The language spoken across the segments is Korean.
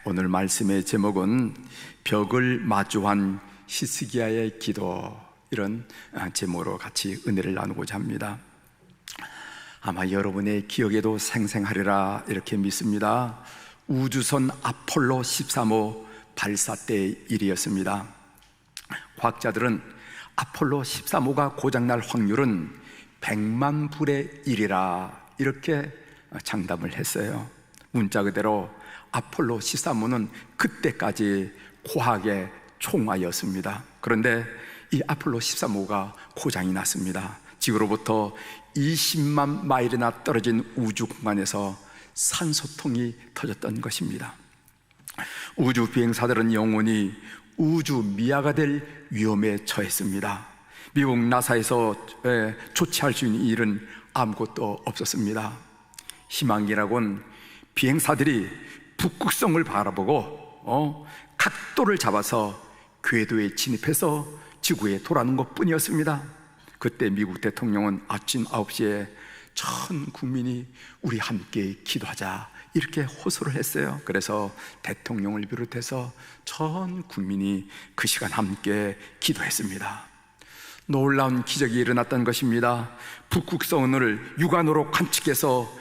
오늘 말씀의 제목은 벽을 마주한 히스기야의 기도, 이런 제목으로 같이 은혜를 나누고자 합니다. 아마 여러분의 기억에도 생생하리라 이렇게 믿습니다. 우주선 아폴로 13호 발사 때의 일이었습니다. 과학자들은 아폴로 13호가 고장날 확률은 100만 분의 1이라 이렇게 장담을 했어요. 문자 그대로 아폴로 13호는 그때까지 과학의 총화였습니다. 그런데 이 아폴로 13호가 고장이 났습니다. 지구로부터 20만 마일이나 떨어진 우주 공간에서 산소통이 터졌던 것입니다. 우주 비행사들은 영원히 우주 미아가 될 위험에 처했습니다. 미국 나사에서 조치할 수 있는 일은 아무것도 없었습니다. 희망이라고는 비행사들이 북극성을 바라보고 각도를 잡아서 궤도에 진입해서 지구에 돌아오는 것 뿐이었습니다. 그때 미국 대통령은 아침 9시에 전 국민이 우리 함께 기도하자 이렇게 호소를 했어요. 그래서 대통령을 비롯해서 전 국민이 그 시간 함께 기도했습니다. 놀라운 기적이 일어났던 것입니다. 북극성을 육안으로 관측해서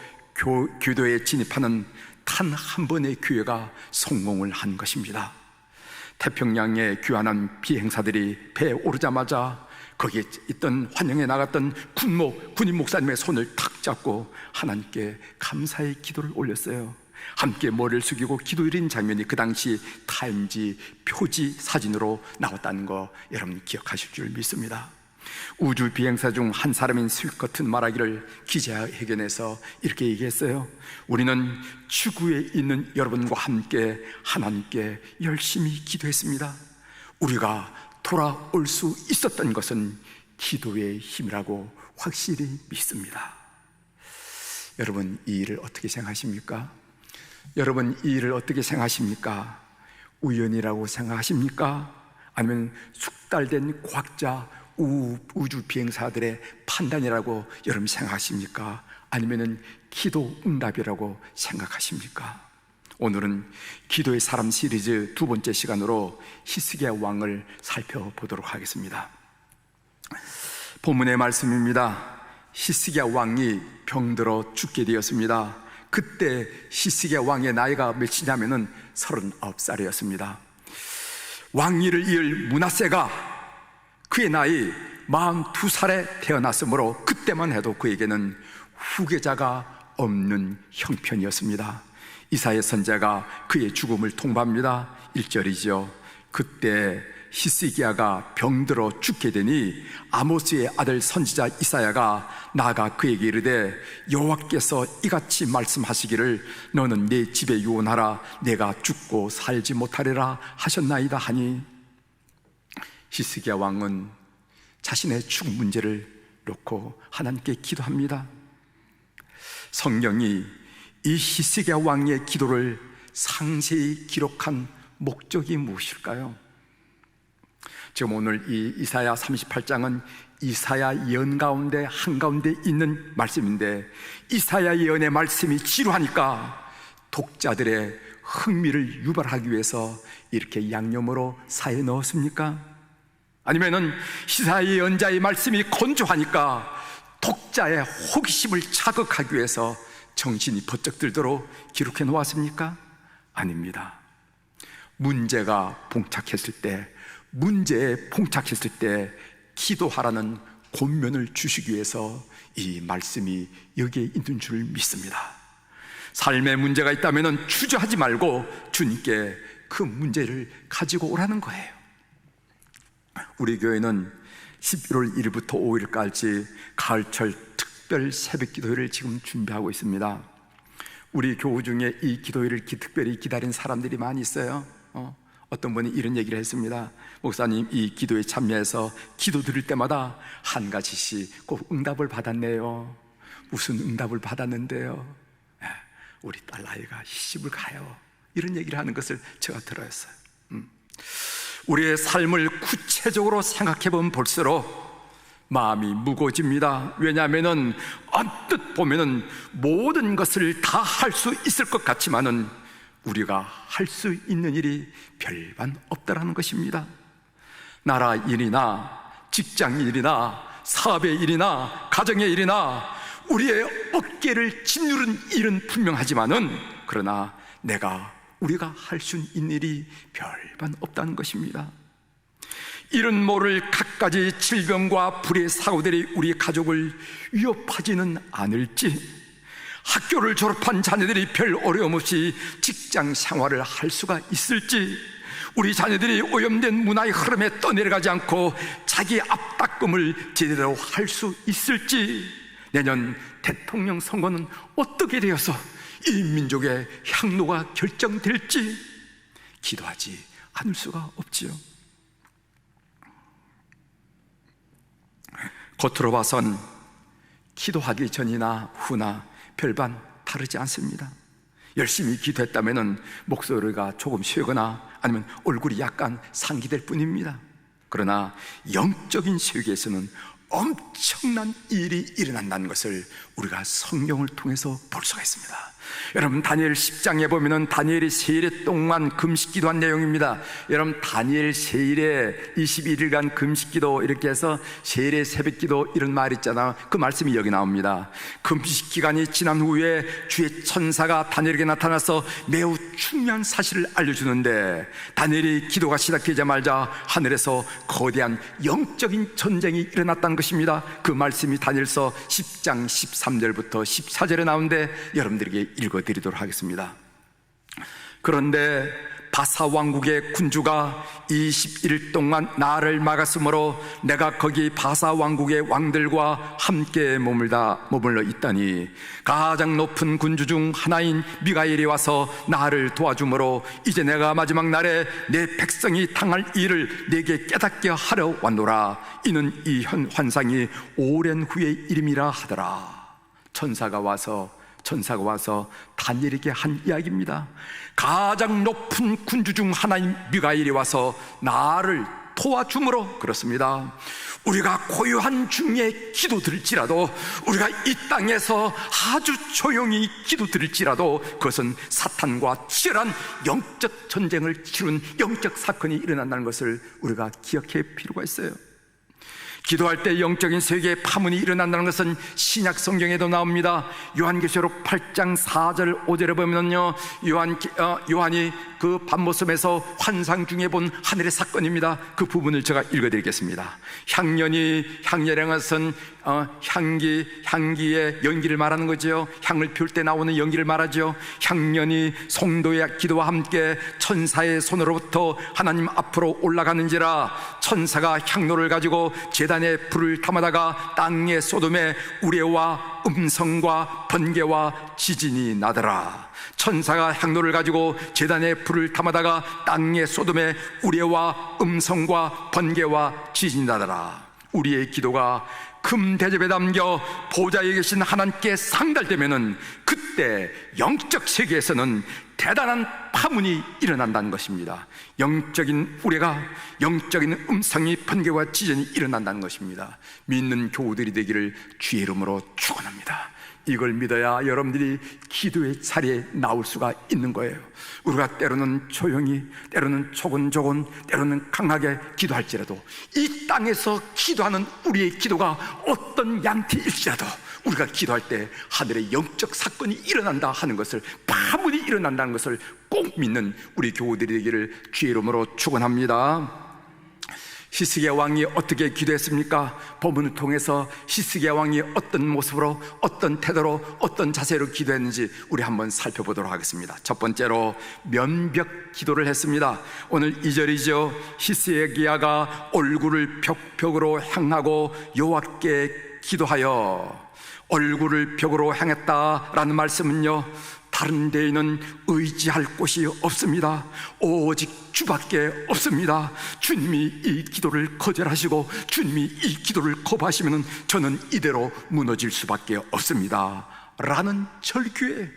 궤도에 진입하는 단 한 번의 기회가 성공을 한 것입니다. 태평양에 귀환한 비행사들이 배에 오르자마자 거기에 있던 환영에 나갔던 군인 목사님의 손을 탁 잡고 하나님께 감사의 기도를 올렸어요. 함께 머리를 숙이고 기도 드린 장면이 그 당시 타임지 표지 사진으로 나왔다는 거 여러분 기억하실 줄 믿습니다. 우주 비행사 중 한 사람인 스위커튼 말하기를 기자회견에서 이렇게 얘기했어요. 우리는 지구에 있는 여러분과 함께 하나님께 열심히 기도했습니다. 우리가 돌아올 수 있었던 것은 기도의 힘이라고 확실히 믿습니다. 여러분, 이 일을 어떻게 생각하십니까? 여러분, 이 일을 어떻게 생각하십니까? 우연이라고 생각하십니까? 아니면 숙달된 과학자 우주 비행사들의 판단이라고 여러분 생각하십니까? 아니면 기도 응답이라고 생각하십니까? 오늘은 기도의 사람 시리즈 두 번째 시간으로 히스기야 왕을 살펴보도록 하겠습니다. 본문의 말씀입니다. 히스기야 왕이 병들어 죽게 되었습니다. 그때 히스기야 왕의 나이가 몇이냐면은 39살이었습니다. 왕위를 이을 므낫세가 그의 나이 42살에 태어났으므로 그때만 해도 그에게는 후계자가 없는 형편이었습니다. 이사야 선지자가 그의 죽음을 통보합니다. 1절이죠. 그때 히스기야가 병들어 죽게 되니 아모스의 아들 선지자 이사야가 나아가 그에게 이르되 여호와께서 이같이 말씀하시기를 너는 내 집에 유언하라 내가 죽고 살지 못하리라 하셨나이다 하니, 히스기야 왕은 자신의 죽음 문제를 놓고 하나님께 기도합니다. 성경이 이 히스기야 왕의 기도를 상세히 기록한 목적이 무엇일까요? 지금 오늘 이 이사야 38장은 이사야 예언 가운데 한가운데 있는 말씀인데, 이사야 예언의 말씀이 지루하니까 독자들의 흥미를 유발하기 위해서 이렇게 양념으로 사에 넣었습니까? 아니면은 이사야 예언자의 말씀이 건조하니까 독자의 호기심을 자극하기 위해서 정신이 번쩍 들도록 기록해 놓았습니까? 아닙니다. 문제에 봉착했을 때 기도하라는 권면을 주시기 위해서 이 말씀이 여기에 있는 줄 믿습니다. 삶에 문제가 있다면 주저하지 말고 주님께 그 문제를 가지고 오라는 거예요. 우리 교회는 11월 1일부터 5일까지 가을철 특별 새벽 기도회를 지금 준비하고 있습니다. 우리 교우 중에 이 기도회를 특별히 기다린 사람들이 많이 있어요. 어떤 분이 이런 얘기를 했습니다. 목사님, 이 기도에 참여해서 기도 드릴 때마다 한 가지씩 꼭 응답을 받았네요. 무슨 응답을 받았는데요? 우리 딸 아이가 시집을 가요. 이런 얘기를 하는 것을 제가 들었어요. 우리의 삶을 구체적으로 생각해보면 볼수록 마음이 무거워집니다. 왜냐하면 언뜻 보면 모든 것을 다 할 수 있을 것 같지만은 우리가 할 수 있는 일이 별반 없다라는 것입니다. 나라 일이나 직장 일이나 사업의 일이나 가정의 일이나 우리의 어깨를 짓누른 일은 분명하지만은 그러나 우리가 할 수 있는 일이 별반 없다는 것입니다. 이런 모를 갖가지 질병과 불의 사고들이 우리 가족을 위협하지는 않을지, 학교를 졸업한 자녀들이 별 어려움 없이 직장 생활을 할 수가 있을지, 우리 자녀들이 오염된 문화의 흐름에 떠내려가지 않고 자기 앞닦음을 제대로 할 수 있을지, 내년 대통령 선거는 어떻게 되어서 이 민족의 향로가 결정될지 기도하지 않을 수가 없지요. 겉으로 봐선 기도하기 전이나 후나 별반 다르지 않습니다. 열심히 기도했다면 목소리가 조금 쉬거나 아니면 얼굴이 약간 상기될 뿐입니다. 그러나 영적인 세계에서는 엄청난 일이 일어난다는 것을 우리가 성경을 통해서 볼 수가 있습니다. 여러분, 다니엘 10장에 보면은 다니엘이 세일 동안 금식기도한 내용입니다. 여러분, 다니엘 세일에 21일간 금식기도 이렇게 해서 세일의 새벽기도 이런 말 있잖아. 그 말씀이 여기 나옵니다. 금식기간이 지난 후에 주의 천사가 다니엘에게 나타나서 매우 중요한 사실을 알려주는데, 다니엘이 기도가 시작되자마자 하늘에서 거대한 영적인 전쟁이 일어났다는 것입니다. 그 말씀이 다니엘서 10장 13절부터 14절에 나오는데 여러분들에게 읽어드리도록 하겠습니다. 그런데 바사 왕국의 군주가 21일 동안 나를 막았으므로 내가 거기 바사 왕국의 왕들과 함께 머물러 있다니, 가장 높은 군주 중 하나인 미가엘이 와서 나를 도와주므로 이제 내가 마지막 날에 내 백성이 당할 일을 내게 깨닫게 하려 왔노라. 이는 이 현 환상이 오랜 후의 일임이라 하더라. 천사가 와서 다니엘에게 한 이야기입니다. 가장 높은 군주 중 하나인 미가엘이 와서 나를 도와주므로, 그렇습니다, 우리가 고요한 중에 기도드릴지라도, 우리가 이 땅에서 아주 조용히 기도드릴지라도 그것은 사탄과 치열한 영적 전쟁을 치룬 영적 사건이 일어난다는 것을 우리가 기억할 필요가 있어요. 기도할 때 영적인 세계의 파문이 일어난다는 것은 신약 성경에도 나옵니다. 요한계시록 8장 4절 5절에 보면요, 요한이 그 밤모섬에서 환상 중에 본 하늘의 사건입니다. 그 부분을 제가 읽어드리겠습니다. 향연이라는 것은 향기의 연기를 말하는 거죠. 향을 피울 때 나오는 연기를 말하죠. 향연이 성도의 기도와 함께 천사의 손으로부터 하나님 앞으로 올라가는지라. 천사가 향로를 가지고 제단에 불을 담아다가 땅에 쏟음에 우레와 음성과 번개와 지진이 나더라. 천사가 향로를 가지고 제단에 불을 담아다가 땅에 쏟음에 우레와 음성과 번개와 지진이 나더라. 우리의 기도가 금 대접에 담겨 보좌에 계신 하나님께 상달되면은 그때 영적 세계에서는 대단한 파문이 일어난다는 것입니다. 영적인 우레가, 영적인 음성이, 번개와 지진이 일어난다는 것입니다. 믿는 교우들이 되기를 주의 이름으로 축원합니다. 이걸 믿어야 여러분들이 기도의 자리에 나올 수가 있는 거예요. 우리가 때로는 조용히, 때로는 조곤조곤, 때로는 강하게 기도할지라도 이 땅에서 기도하는 우리의 기도가 어떤 양태일지라도 우리가 기도할 때 하늘의 영적 사건이 일어난다 하는 것을, 파문이 일어난다는 것을 꼭 믿는 우리 교우들이 되기를 주의 이름으로 축원합니다. 히스기야 왕이 어떻게 기도했습니까? 본문을 통해서 히스기야 왕이 어떤 모습으로, 어떤 태도로, 어떤 자세로 기도했는지 우리 한번 살펴보도록 하겠습니다. 첫 번째로 면벽 기도를 했습니다. 오늘 2절이죠. 히스기야가 얼굴을 벽으로 향하고 여호와께 기도하여, 얼굴을 벽으로 향했다라는 말씀은요, 다른 데에는 의지할 곳이 없습니다. 오직 주밖에 없습니다. 주님이 이 기도를 거절하시고 주님이 이 기도를 거부하시면 저는 이대로 무너질 수밖에 없습니다 라는 절규에,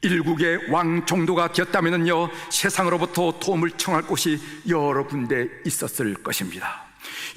일국의 왕 정도가 되었다면요, 세상으로부터 도움을 청할 곳이 여러 군데 있었을 것입니다.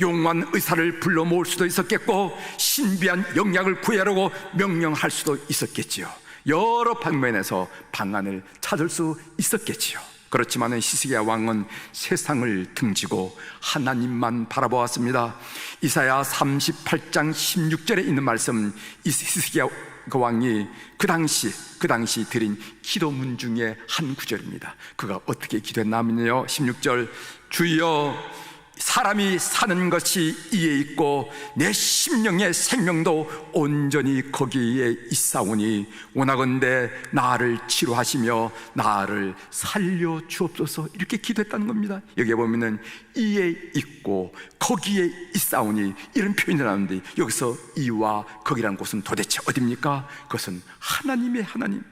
용한 의사를 불러 모을 수도 있었겠고, 신비한 영약을 구하려고 명령할 수도 있었겠지요. 여러 방면에서 방안을 찾을 수 있었겠지요. 그렇지만 히스기야 왕은 세상을 등지고 하나님만 바라보았습니다. 이사야 38장 16절에 있는 말씀, 히스기야 그 왕이 그 당시 드린 기도문 중에 한 구절입니다. 그가 어떻게 기도했냐면요, 16절, 주여 사람이 사는 것이 이에 있고 내 심령의 생명도 온전히 거기에 있사오니 원하건대 나를 치료하시며 나를 살려 주옵소서. 이렇게 기도했다는 겁니다. 여기에 보면은 이에 있고 거기에 있사오니 이런 표현이 나오는데, 여기서 이와 거기라는 곳은 도대체 어디입니까? 그것은 하나님의 하나님,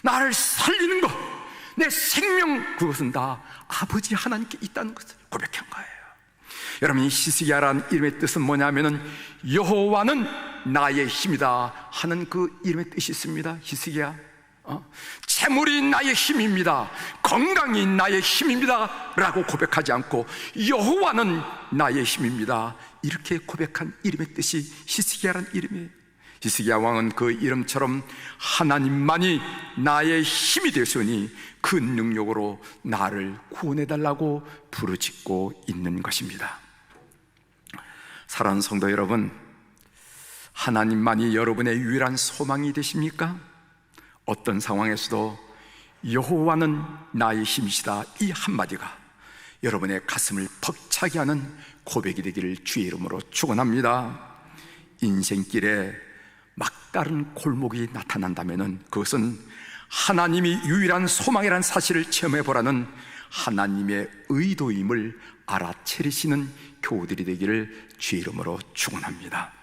나를 살리는 것, 내 생명, 그것은 다 아버지 하나님께 있다는 것을 고백한 거예요. 여러분, 이 히스기야라는 이름의 뜻은 뭐냐면은 여호와는 나의 힘이다 하는 그 이름의 뜻이 있습니다. 히스기야, 재물이 나의 힘입니다, 건강이 나의 힘입니다 라고 고백하지 않고 여호와는 나의 힘입니다, 이렇게 고백한 이름의 뜻이 히스기야라는 이름이에요. 히스기야 왕은 그 이름처럼 하나님만이 나의 힘이 되시니 그 능력으로 나를 구원해달라고 부르짖고 있는 것입니다. 사랑하는 성도 여러분, 하나님만이 여러분의 유일한 소망이 되십니까? 어떤 상황에서도 여호와는 나의 힘이시다, 이 한마디가 여러분의 가슴을 벅차게 하는 고백이 되기를 주의 이름으로 축원합니다. 인생길에 막다른 골목이 나타난다면 그것은 하나님이 유일한 소망이라는 사실을 체험해 보라는 하나님의 의도임을 알아차리시는 교우들이 되기를 주의 이름으로 축원합니다.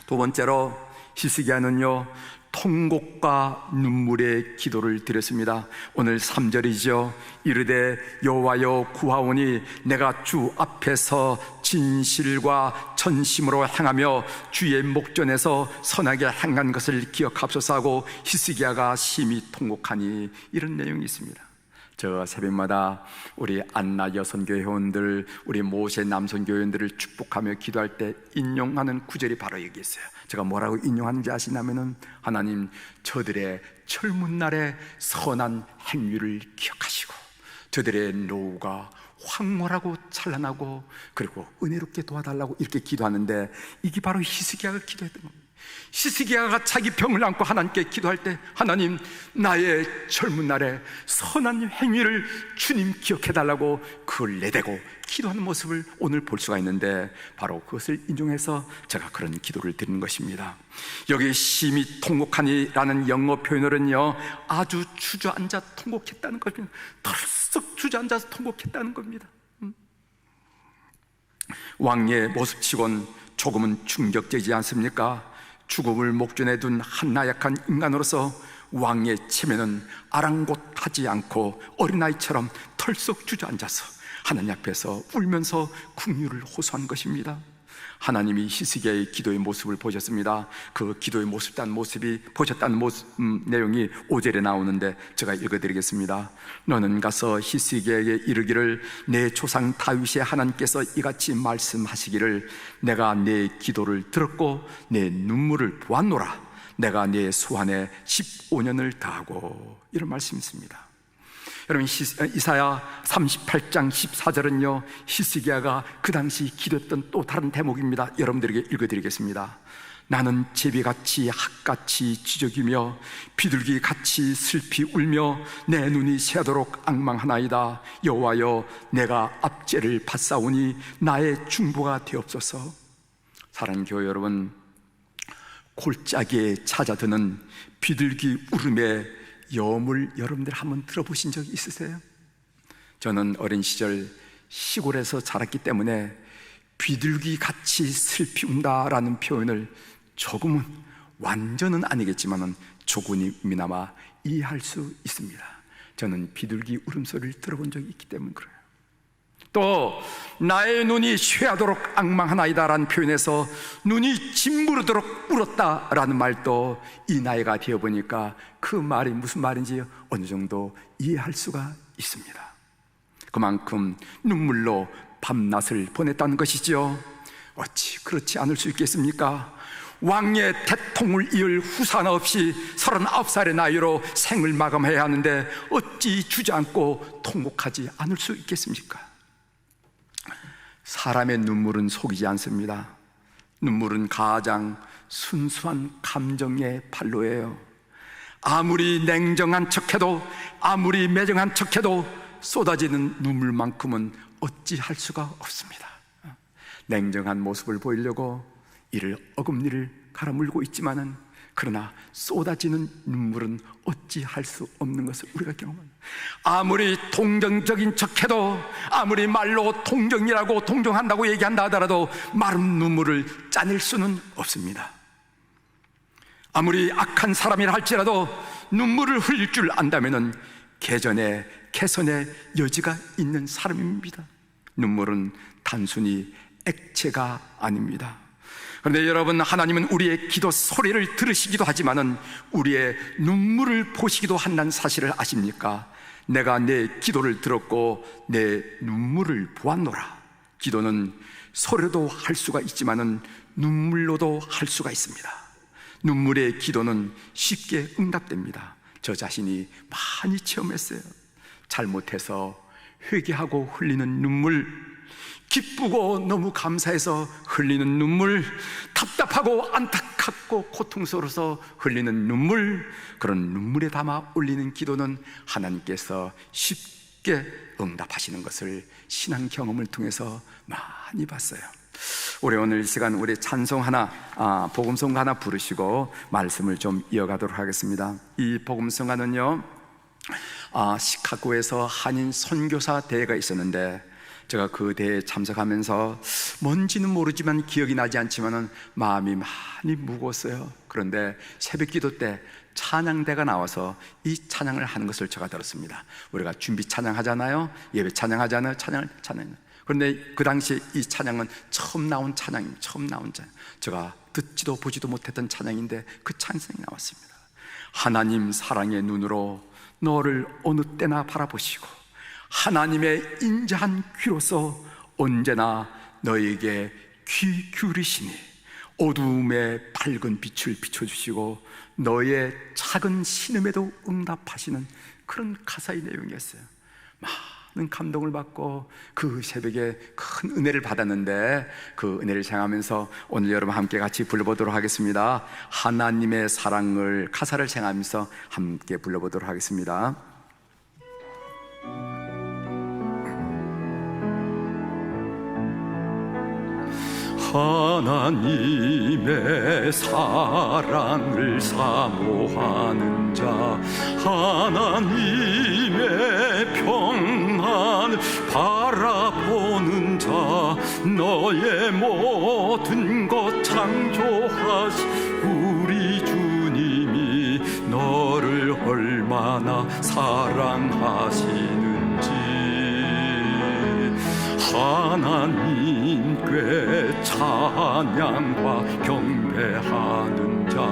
두 번째로 히스기야는요, 통곡과 눈물의 기도를 드렸습니다. 오늘 3절이죠. 이르되 여호와여 구하오니 내가 주 앞에서 진실과 전심으로 행하며 주의 목전에서 선하게 행한 것을 기억하소서 하고 히스기야가 심히 통곡하니, 이런 내용이 있습니다. 저 새벽마다 우리 안나 여성교회 회원들, 우리 모세 남성교회원들을 축복하며 기도할 때 인용하는 구절이 바로 여기 있어요. 제가 뭐라고 인용하는지 아시냐면은, 하나님 저들의 철문날의 선한 행위를 기억하시고 저들의 노후가 황홀하고 찬란하고 그리고 은혜롭게 도와달라고 이렇게 기도하는데, 이게 바로 히스기야가 기도했던 겁니다. 히스기야가 자기 병을 안고 하나님께 기도할 때, 하나님 나의 젊은 날에 선한 행위를 주님 기억해달라고 그걸 내대고 기도하는 모습을 오늘 볼 수가 있는데, 바로 그것을 인용해서 제가 그런 기도를 드리는 것입니다. 여기 심히 통곡하니라는 영어 표현으로는요, 아주 주저앉아 통곡했다는 겁니다. 덜썩 주저앉아서 통곡했다는 겁니다. 왕의 모습치곤 조금은 충격적이지 않습니까? 죽음을 목전에 둔 한 나약한 인간으로서 왕의 체면은 아랑곳하지 않고 어린아이처럼 털썩 주저앉아서 하나님 앞에서 울면서 긍휼을 호소한 것입니다. 하나님이 히스기야의 기도의 모습을 보셨습니다. 그 기도의 모습이 보셨다는 내용이 5절에 나오는데 제가 읽어드리겠습니다. 너는 가서 히스기야에게 이르기를 내 조상 다윗의 하나님께서 이같이 말씀하시기를 내가 내 기도를 들었고 내 눈물을 보았노라. 내가 내 소환에 15년을 더하고, 이런 말씀이 있습니다. 여러분, 이사야 38장 14절은요 히스기야가 그 당시 기도했던 또 다른 대목입니다. 여러분들에게 읽어드리겠습니다. 나는 제비같이 학같이 지저귀며 비둘기같이 슬피 울며 내 눈이 새도록 앙망하나이다. 여호와여 내가 압제를 받사오니 나의 중보가 되옵소서. 사랑하는 교회 여러분, 골짜기에 찾아드는 비둘기 울음의 여음을 여러분들 한번 들어보신 적이 있으세요? 저는 어린 시절 시골에서 자랐기 때문에 비둘기같이 슬피 운다라는 표현을 조금은, 완전은 아니겠지만 조금이나마 이해할 수 있습니다. 저는 비둘기 울음소리를 들어본 적이 있기 때문에 그래요. 또 나의 눈이 쇠하도록 앙망하나이다 라는 표현에서 눈이 짓무르도록 울었다라는 말도 이 나이가 되어보니까 그 말이 무슨 말인지 어느 정도 이해할 수가 있습니다. 그만큼 눈물로 밤낮을 보냈다는 것이죠. 어찌 그렇지 않을 수 있겠습니까? 왕의 대통을 이을 후사 하나 없이 39살의 나이로 생을 마감해야 하는데 어찌 주저앉고 통곡하지 않을 수 있겠습니까? 사람의 눈물은 속이지 않습니다. 눈물은 가장 순수한 감정의 발로예요. 아무리 냉정한 척해도, 아무리 매정한 척해도 쏟아지는 눈물만큼은 어찌할 수가 없습니다. 냉정한 모습을 보이려고 이를 어금니를 갈아물고 있지만은, 그러나 쏟아지는 눈물은 어찌할 수 없는 것을 우리가 경험합니다. 아무리 동정적인 척해도, 아무리 말로 동정이라고 동정한다고 얘기한다 하더라도 마른 눈물을 짜낼 수는 없습니다. 아무리 악한 사람이라 할지라도 눈물을 흘릴 줄 안다면은 개선의 여지가 있는 사람입니다. 눈물은 단순히 액체가 아닙니다. 그런데 여러분, 하나님은 우리의 기도 소리를 들으시기도 하지만은 우리의 눈물을 보시기도 한다는 사실을 아십니까? 내가 내 기도를 들었고 내 눈물을 보았노라. 기도는 소리로도 할 수가 있지만은 눈물로도 할 수가 있습니다. 눈물의 기도는 쉽게 응답됩니다. 저 자신이 많이 체험했어요. 잘못해서 회개하고 흘리는 눈물, 기쁘고 너무 감사해서 흘리는 눈물, 답답하고 안타깝고 고통스러워서 흘리는 눈물, 그런 눈물에 담아 올리는 기도는 하나님께서 쉽게 응답하시는 것을 신앙 경험을 통해서 많이 봤어요. 우리 오늘 이 시간 우리 찬송 하나, 복음송 하나 부르시고 말씀을 좀 이어가도록 하겠습니다. 이 복음송가는요, 시카고에서 한인 선교사 대회가 있었는데 제가 그 대회에 참석하면서 뭔지는 모르지만 기억이 나지 않지만은 마음이 많이 무거웠어요. 그런데 새벽 기도 때 찬양대가 나와서 이 찬양을 하는 것을 제가 들었습니다. 우리가 준비 찬양하잖아요. 예배 찬양하잖아요. 찬양. 그런데 그 당시에 이 찬양은 처음 나온 찬양입니다. 처음 나온 찬양. 제가 듣지도 보지도 못했던 찬양인데 그 찬양이 나왔습니다. 하나님 사랑의 눈으로 너를 어느 때나 바라보시고 하나님의 인자한 귀로서 언제나 너에게 귀 기울이시니 어두움에 밝은 빛을 비춰주시고 너의 작은 신음에도 응답하시는 그런 가사의 내용이었어요. 많은 감동을 받고 그 새벽에 큰 은혜를 받았는데 그 은혜를 생각하면서 오늘 여러분 함께 같이 불러보도록 하겠습니다. 하나님의 사랑을, 가사를 생각하면서 함께 불러보도록 하겠습니다. 하나님의 사랑을 사모하는 자, 하나님의 평안을 바라보는 자, 너의 모든 것 창조하신 우리 주님이 너를 얼마나 사랑하시는지 하나님께 찬양과 경배하는 자,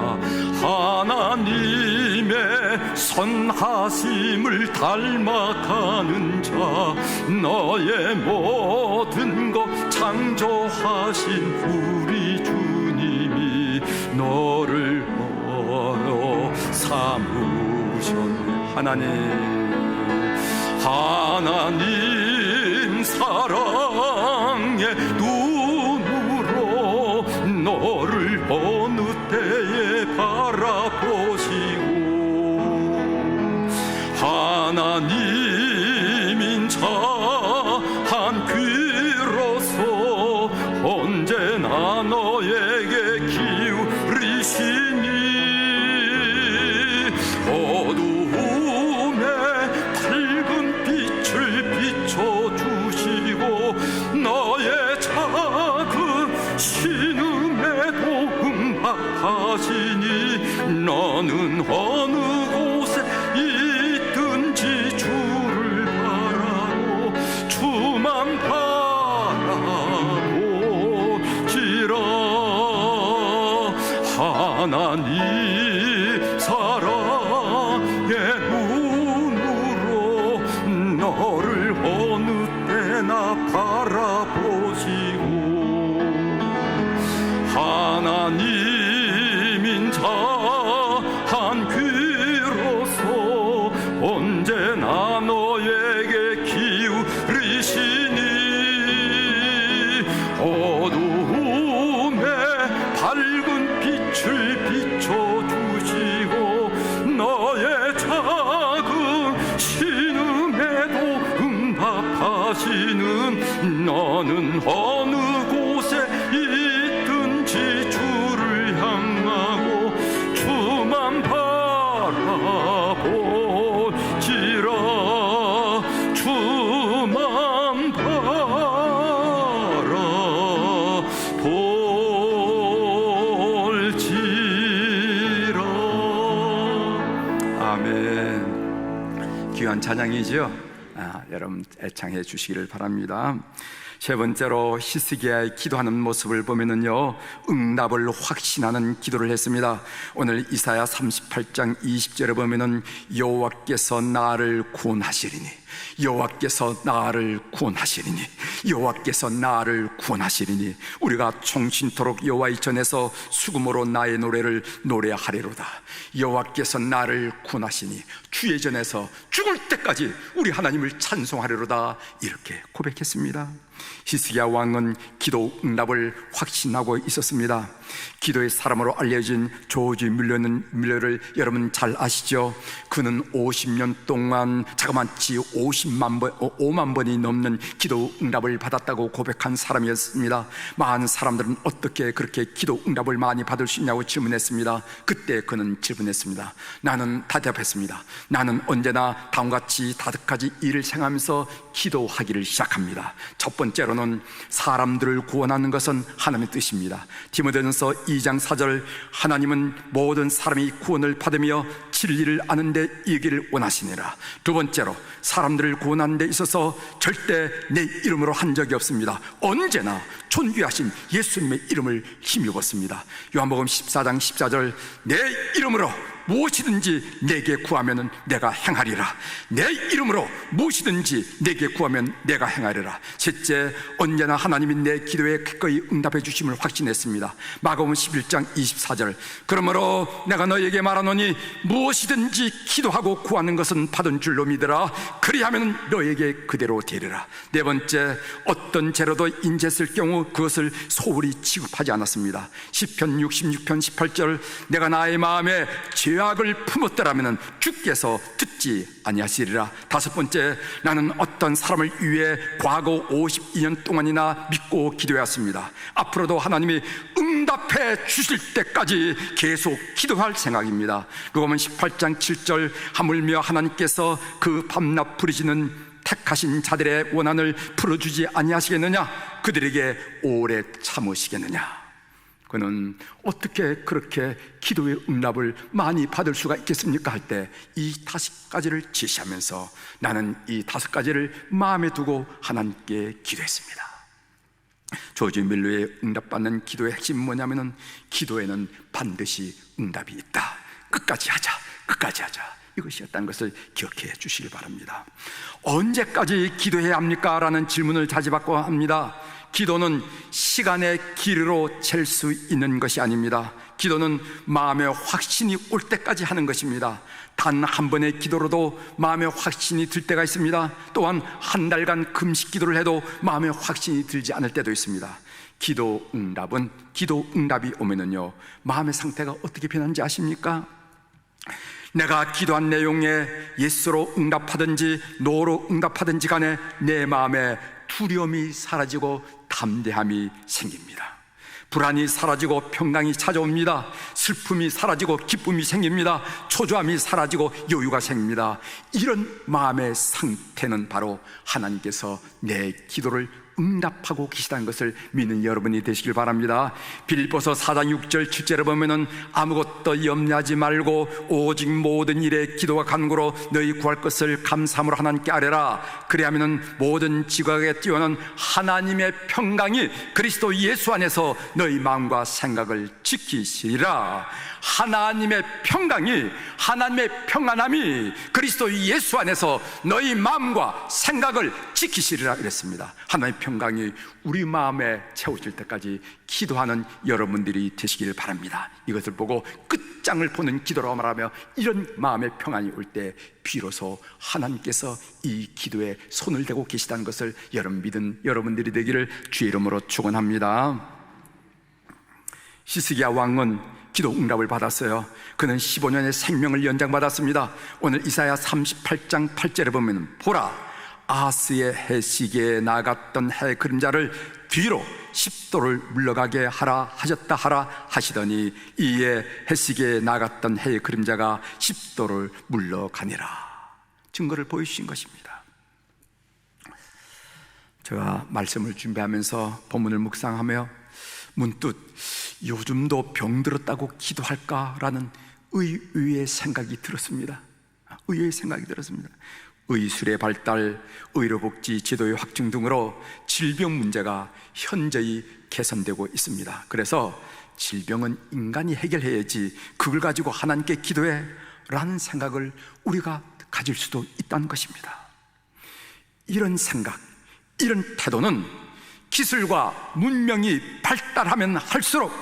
하나님의 선하심을 닮아가는 자, 너의 모든 것 창조하신 우리 주님이 너를 삼으셨네. 하나님 사랑의 눈으로 너를 어느 때에 바라보시고 하나님인 자한 귀로서 언제나 너에게 기울이시니 어두움에 밝은 빛을 비춰주시고 너의 작은 신음에도 응답하시니 너는 어느 곳에 있든지 주를 바라고 주만 바라보시라. 하나님 사랑의 눈으로 너를 어느 때나 바라보시고 하나님 빛을 비춰주시고 나의 작은 신음에도 응답하시는, 나는 어느 곳에 있든지 주를 향하고 주만 바라볼지라, 주만 바라볼지라. 아멘. 귀한 찬양이죠. 여러분 애창해 주시기를 바랍니다. 세 번째로 히스기야의 기도하는 모습을 보면은요, 응답을 확신하는 기도를 했습니다. 오늘 이사야 38장 20절에 보면은 여호와께서 나를 구원하시리니, 여호와께서 나를 구원하시리니, 여호와께서 나를 구원하시리니, 우리가 종신토록 여호와의 전에서 수금으로 나의 노래를 노래하리로다. 여호와께서 나를 구원하시니 주의 전에서 죽을 때까지 우리 하나님을 찬송하리로다, 이렇게 고백했습니다. 히스기야 왕은 기도 응답을 확신하고 있었습니다. 기도의 사람으로 알려진 조지 뮬러를 여러분 잘 아시죠? 그는 50년 동안 자그마치 5만 번이 넘는 기도 응답을 받았다고 고백한 사람이었습니다. 많은 사람들은 어떻게 그렇게 기도 응답을 많이 받을 수 있냐고 질문했습니다. 그때 그는 질문했습니다. 나는 대답했습니다. 나는 언제나 다음같이 5가지 일을 생각하면서 기도하기를 시작합니다. 첫 번째로는 사람들을 구원하는 것은 하나님의 뜻입니다. 디모데전서 2장 4절, 하나님은 모든 사람이 구원을 받으며 진리를 아는 데 이기를 원하시니라. 두 번째로, 사람들을 구원하는 데 있어서 절대 내 이름으로 한 적이 없습니다. 언제나 존귀하신 예수님의 이름을 힘입었습니다. 요한복음 14장 14절, 내 이름으로 무엇이든지 내게 구하면 내가 행하리라. 내 이름으로 무엇이든지 내게 구하면 내가 행하리라. 셋째, 언제나 하나님이 내 기도에 기꺼이 응답해 주심을 확신했습니다. 마가복음 11장 24절, 그러므로 내가 너에게 말하노니 무엇이든지 기도하고 구하는 것은 받은 줄로 믿으라. 그리하면 너에게 그대로 되리라. 네 번째, 어떤 죄로도 인지했을 경우 그것을 소홀히 취급하지 않았습니다. 시편 66편 18절, 내가 나의 마음에 죄악을 품었더라면 주께서 듣지 아니하시리라. 다섯 번째, 나는 어떤 사람을 위해 과거 52년 동안이나 믿고 기도했습니다. 앞으로도 하나님이 응답해 주실 때까지 계속 기도할 생각입니다. 로마서 18장 7절, 하물며 하나님께서 그 밤낮 부르짖는 택하신 자들의 원한을 풀어주지 아니하시겠느냐? 그들에게 오래 참으시겠느냐? 그는 어떻게 그렇게 기도의 응답을 많이 받을 수가 있겠습니까? 할 때 이 5가지를 제시하면서 나는 이 5가지를 마음에 두고 하나님께 기도했습니다. 조지 밀러의 응답받는 기도의 핵심은 뭐냐면은, 기도에는 반드시 응답이 있다. 끝까지 하자, 끝까지 하자, 이것이었다는 것을 기억해 주시길 바랍니다. 언제까지 기도해야 합니까? 라는 질문을 자주 받고 합니다. 기도는 시간의 길이로 잴 수 있는 것이 아닙니다. 기도는 마음의 확신이 올 때까지 하는 것입니다. 단 한 번의 기도로도 마음의 확신이 들 때가 있습니다. 또한 한 달간 금식 기도를 해도 마음의 확신이 들지 않을 때도 있습니다. 기도 응답이 오면은요, 마음의 상태가 어떻게 변하는지 아십니까? 내가 기도한 내용에 예스로 응답하든지 노로 응답하든지 간에 내 마음에 두려움이 사라지고 담대함이 생깁니다. 불안이 사라지고 평강이 찾아옵니다. 슬픔이 사라지고 기쁨이 생깁니다. 초조함이 사라지고 여유가 생깁니다. 이런 마음의 상태는 바로 하나님께서 내 기도를 응답하고 계시다는 것을 믿는 여러분이 되시길 바랍니다. 빌립보서 4장 6절 7절에 보면은 아무것도 염려하지 말고 오직 모든 일에 기도와 간구로 너희 구할 것을 감사함으로 하나님께 아뢰라. 그리하면은 모든 지각에 뛰어난 하나님의 평강이 그리스도 예수 안에서 너희 마음과 생각을 지키시리라. 하나님의 평강이, 하나님의 평안함이 그리스도 예수 안에서 너희 마음과 생각을 지키시리라 그랬습니다. 하나님의 평강이 우리 마음에 채워질 때까지 기도하는 여러분들이 되시길 바랍니다. 이것을 보고 끝장을 보는 기도라고 말하며 이런 마음의 평안이 올 때 비로소 하나님께서 이 기도에 손을 대고 계시다는 것을 믿은 여러분들이 되기를 주의 이름으로 축원합니다. 히스기야 왕은 기도 응답을 받았어요. 그는 15년의 생명을 연장받았습니다. 오늘 이사야 38장 8절에 보면 보라, 아하스의 해시계에 나갔던 해 그림자를 뒤로 10도를 물러가게 하라 하셨다 하라 하시더니 이에 해시계에 나갔던 해의 그림자가 10도를 물러가니라. 증거를 보여주신 것입니다. 제가 말씀을 준비하면서 본문을 묵상하며 문득 요즘도 병들었다고 기도할까라는 의외의 생각이 들었습니다. 의외의 생각이 들었습니다. 의술의 발달, 의료복지 제도의 확충 등으로 질병 문제가 현저히 개선되고 있습니다. 그래서 질병은 인간이 해결해야지 그걸 가지고 하나님께 기도해 라는 생각을 우리가 가질 수도 있다는 것입니다. 이런 생각, 이런 태도는 기술과 문명이 발달하면 할수록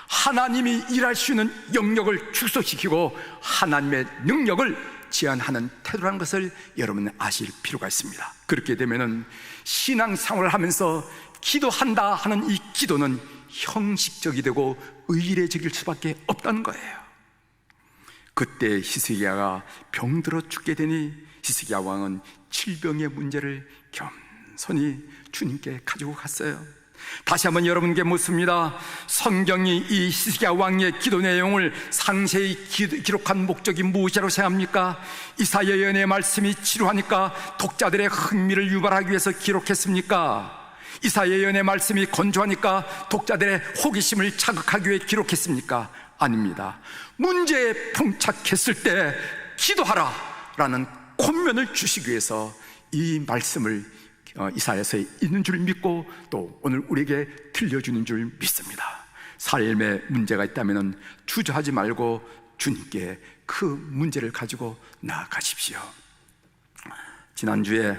하나님이 일할 수 있는 영역을 축소시키고 하나님의 능력을 제한하는 태도라는 것을 여러분은 아실 필요가 있습니다. 그렇게 되면은 신앙생활을 하면서 기도한다 하는 이 기도는 형식적이 되고 의례적일 수밖에 없다는 거예요. 그때 히스기야가 병들어 죽게 되니 히스기야 왕은 질병의 문제를 겸손히 주님께 가지고 갔어요. 다시 한번 여러분께 묻습니다. 성경이 이 히스기야 왕의 기도 내용을 상세히 기록한 목적이 무엇이라고 생각합니까? 이사야 예언의 말씀이 지루하니까 독자들의 흥미를 유발하기 위해서 기록했습니까? 이사야 예언의 말씀이 건조하니까 독자들의 호기심을 자극하기 위해 기록했습니까? 아닙니다. 문제에 봉착했을 때 기도하라 라는 권면을 주시기 위해서 이 말씀을 이사야서에 있는 줄 믿고 또 오늘 우리에게 들려주는 줄 믿습니다. 삶에 문제가 있다면 주저하지 말고 주님께 그 문제를 가지고 나아가십시오. 지난주에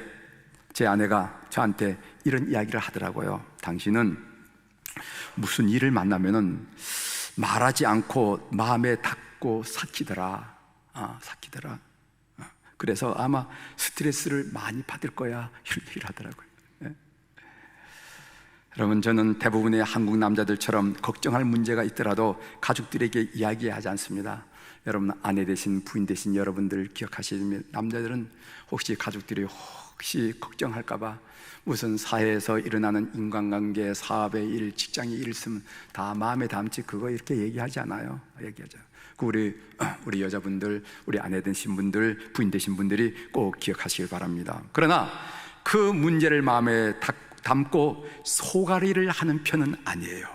제 아내가 저한테 이런 이야기를 하더라고요. 당신은 무슨 일을 만나면 말하지 않고 마음에 닫고 삭히더라. 삭히더라. 그래서 아마 스트레스를 많이 받을 거야 이런 얘기를 하더라고요. 네. 여러분, 저는 대부분의 한국 남자들처럼 걱정할 문제가 있더라도 가족들에게 이야기하지 않습니다. 여러분, 아내 되신 부인 되신 여러분들 기억하시면 남자들은 혹시 가족들이 혹시 걱정할까 봐 무슨 사회에서 일어나는 인간관계, 사업의 일, 직장의 일 있으면 다 마음에 담지 그거 이렇게 얘기하지 않아요. 얘기하죠. 우리 여자분들, 우리 아내 되신 분들, 부인 되신 분들이 꼭 기억하시길 바랍니다. 그러나 그 문제를 마음에 담고 소가리를 하는 편은 아니에요.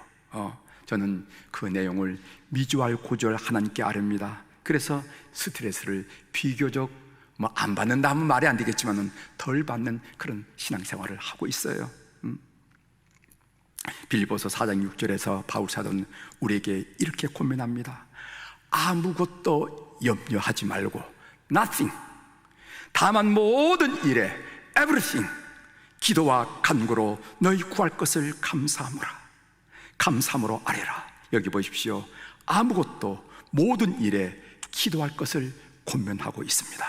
저는 그 내용을 미주알 고주알 하나님께 아뢰입니다. 그래서 스트레스를 비교적 안 받는다 하면 말이 안 되겠지만은 덜 받는 그런 신앙생활을 하고 있어요. 빌립보서 4장 6절에서 바울 사도는 우리에게 이렇게 권면합니다. 아무것도 염려하지 말고 nothing, 다만 모든 일에 everything, 기도와 간구로 너희 구할 것을 감사함으로 아뢰라. 여기 보십시오. 아무것도 모든 일에 기도할 것을 권면하고 있습니다.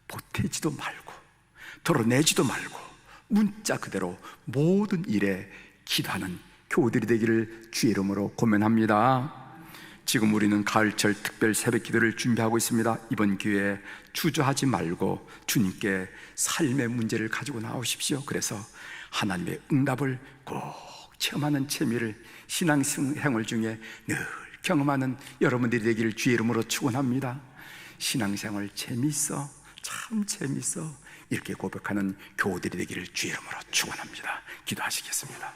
보태지도 말고 덜어내지도 말고 문자 그대로 모든 일에 기도하는 교우들이 되기를 주의 이름으로 권면합니다. 지금 우리는 가을철 특별 새벽 기도를 준비하고 있습니다. 이번 기회에 주저하지 말고 주님께 삶의 문제를 가지고 나오십시오. 그래서 하나님의 응답을 꼭 체험하는 재미를 신앙생활 중에 늘 경험하는 여러분들이 되기를 주의 이름으로 축원합니다. 신앙생활 재미있어, 참 재미있어, 이렇게 고백하는 교우들이 되기를 주의 이름으로 축원합니다. 기도하시겠습니다.